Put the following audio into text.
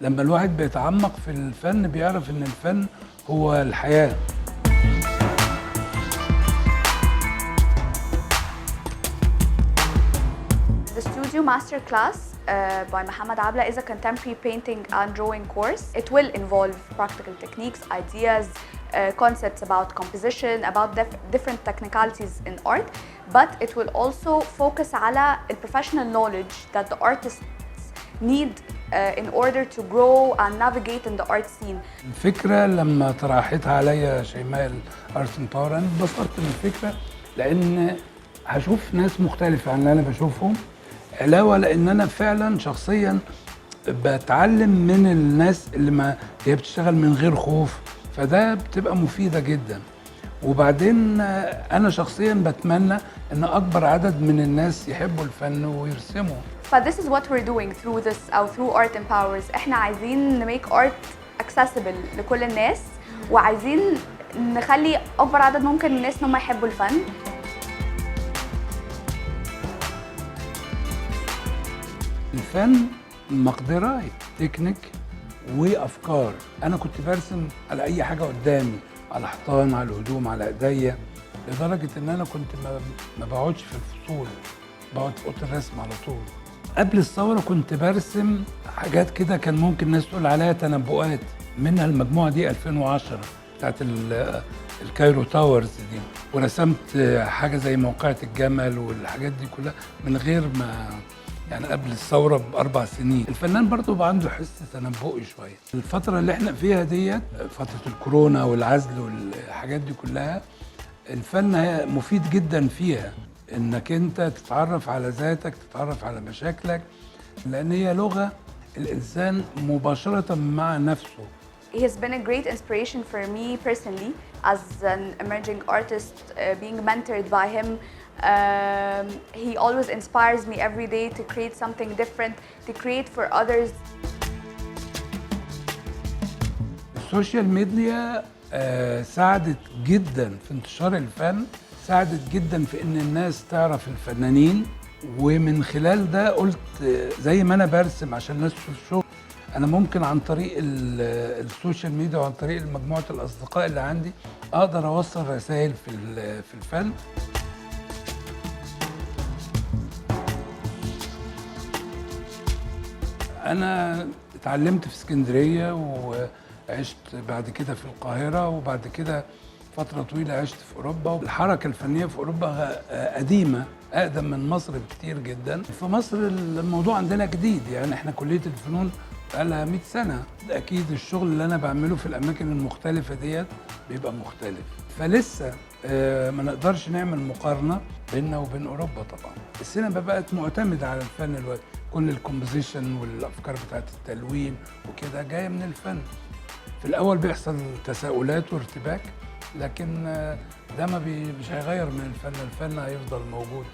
لما الواحد بيتعمق في الفن بيعرف ان الفن هو الحياة. The Studio Master Class by Mohamed Abla is a contemporary painting and drawing course. It will involve practical techniques, ideas, concepts about composition, about different technicalities in art, but it will also focus على the professional knowledge that the artists need in order to grow and navigate in the art scene. الفكرة لما طرحتها عليا شيماء الارت امباور انا اتبسطت من الفكرة لان هشوف ناس مختلفة عن اللي انا بشوفهم، علاوة لان انا فعلا شخصيا بتعلم من الناس اللي ما هي بتشتغل من غير خوف، فده بتبقى مفيدة جدا. وبعدين انا شخصيا بتمنى ان اكبر عدد من الناس يحبوا الفن ويرسموا. This is what we're doing through this أو through Art Empowers. احنا عايزين make art accessible لكل الناس، وعايزين نخلي اكبر عدد ممكن من الناس ان هم يحبوا الفن. الفن مقدرة، تكنيك وافكار. انا كنت برسم على اي حاجة قدامي، على حيطان، على هدوم، على ايديا، لدرجة ان انا كنت ما بقعدش في الفصول، بقعد في اوضه الرسم على طول. قبل الثورة كنت برسم حاجات كده كان ممكن الناس تقول عليها تنبؤات، منها المجموعة دي 2010 بتاعت الكايرو تاورز دي، ورسمت حاجة زي موقعة الجمل والحاجات دي كلها من غير ما يعني قبل الثورة ب4 سنين. الفنان برضه بقى عنده حس تنبؤي شوية. الفترة اللي احنا فيها ديت فترة الكورونا والعزل والحاجات دي كلها، الفن مفيد جدا فيها، انك انت تتعرف على ذاتك، تتعرف على مشاكلك، لان هي لغة الانسان مباشرة مع نفسه. He has been a great inspiration for me personally as an emerging artist, being mentored by him. He always inspires me every day to create something different, to create for others. السوشيال ميديا ساعدت جدا في انتشار الفن، ساعدت جدا في ان الناس تعرف الفنانين، ومن خلال ده قلت زي ما انا برسم عشان الناس تشوف شغل، انا ممكن عن طريق السوشيال ميديا وعن طريق مجموعة الاصدقاء اللي عندي اقدر اوصل رسائل في الفن. انا اتعلمت في اسكندرية وعشت بعد كده في القاهرة، وبعد كده فترة طويلة عشت في أوروبا. الحركة الفنية في أوروبا قديمة، أقدم من مصر بكتير جدا. في مصر الموضوع عندنا جديد، يعني احنا كلية الفنون بقالها 100 سنة. أكيد الشغل اللي أنا بعمله في الأماكن المختلفة ديت بيبقى مختلف، فلسه ما نقدرش نعمل مقارنة بيننا وبين أوروبا. طبعا السينما بقت معتمدة على الفن دلوقتي، كل الكومبوزيشن والأفكار بتاعت التلوين وكده جاية من الفن. في الأول بيحصل تساؤلات وارتباك، لكن ده مش هيغير من الفن، الفن هيفضل موجود.